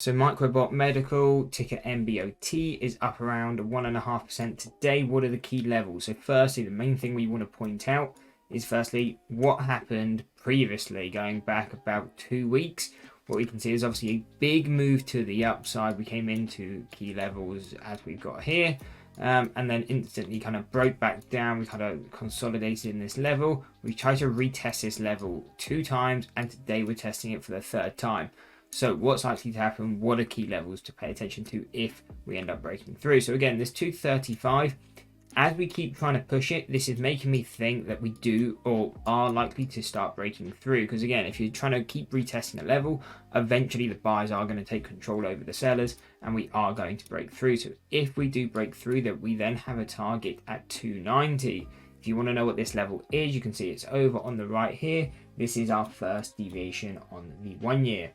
So Microbot Medical, ticker MBOT, is up around 1.5% today. What are the key levels? So firstly, the main thing we want to point out is firstly what happened previously, going back about 2 weeks. What we can see is obviously a big move to the upside. We came into key levels as we've got here, and then instantly kind of broke back down. We kind of consolidated in this level. We tried to retest this level 2 times, and today we're testing it for the 3rd time. So what's likely to happen? What are key levels to pay attention to if we end up breaking through? So again, this 235, as we keep trying to push it, this is making me think that we do or are likely to start breaking through. Because again, if you're trying to keep retesting a level, eventually the buyers are going to take control over the sellers and we are going to break through. So if we do break through, that we then have a target at 290. If you want to know what this level is, you can see it's over on the right here. This is our first deviation on the 1 year.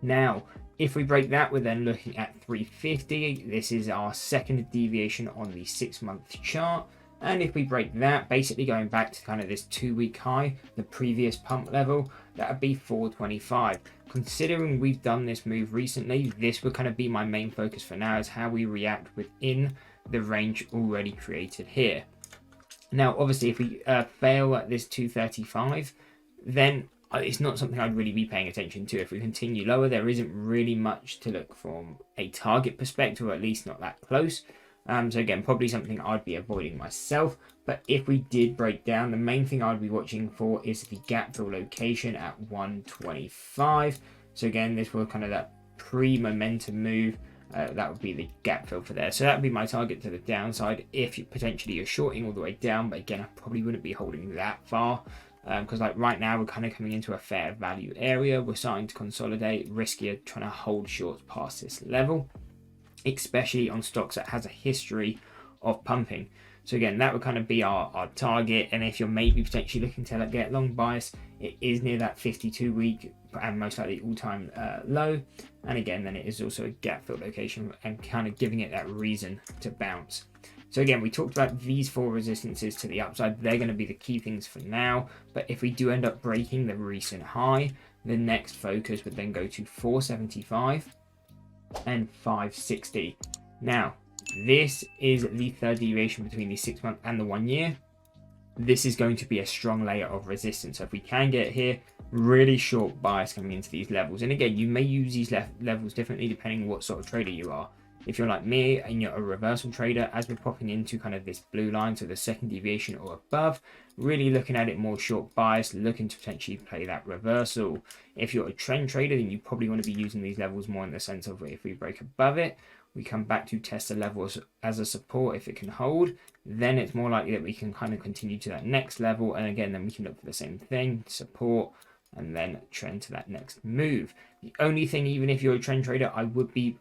Now, if we break that, we're then looking at 350. This is our second deviation on the 6-month chart. And if we break that, basically going back to kind of this 2-week high, the previous pump level, that would be 425. Considering we've done this move recently, this would kind of be my main focus for now, is how we react within the range already created here. Now, obviously, if we fail at this 235, then it's not something I'd really be paying attention to. If we continue lower, there isn't really much to look from a target perspective, or at least not that close. So again, probably something I'd be avoiding myself. But if we did break down, the main thing I'd be watching for is the gap fill location at 125. So again, this was kind of that pre-momentum move. That would be the gap fill for there. So that would be my target to the downside if you potentially you're shorting all the way down. But again, I probably wouldn't be holding that far. Because like right now we're kind of coming into a fair value area. We're starting to consolidate, riskier trying to hold shorts past this level, especially on stocks that has a history of pumping. So again, that would kind of be our target. And if you're maybe potentially looking to get long bias, it is near that 52-week and most likely all-time low. And again, then it is also a gap fill location and kind of giving it that reason to bounce. So again, we talked about these 4 resistances to the upside. They're going to be the key things for now. But if we do end up breaking the recent high, the next focus would then go to 475 and 560. Now, this is the 3rd deviation between the 6-month and the 1 year. This is going to be a strong layer of resistance. So if we can get here, really short bias coming into these levels. And again, you may use these levels differently depending on what sort of trader you are. If you're like me and you're a reversal trader, as we're popping into kind of this blue line, so the 2nd deviation or above, really looking at it more short bias, looking to potentially play that reversal. If you're a trend trader, then you probably want to be using these levels more in the sense of if we break above it, we come back to test the levels as a support. If it can hold, then it's more likely that we can kind of continue to that next level. And again, then we can look for the same thing, support, and then trend to that next move. The only thing, even if you're a trend trader, I would be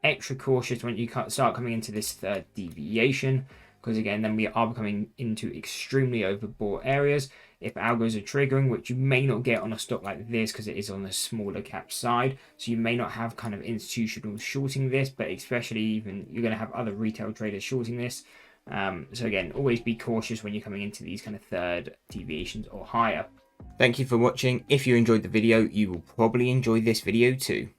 extra cautious when you start coming into this 3rd deviation, because again, then we are coming into extremely overbought areas. If algos are triggering, which you may not get on a stock like this because it is on the smaller cap side, so you may not have kind of institutional shorting this, but especially even you're going to have other retail traders shorting this. So again, always be cautious when you're coming into these kind of 3rd deviations or higher. Thank you for watching. If you enjoyed the video, you will probably enjoy this video too.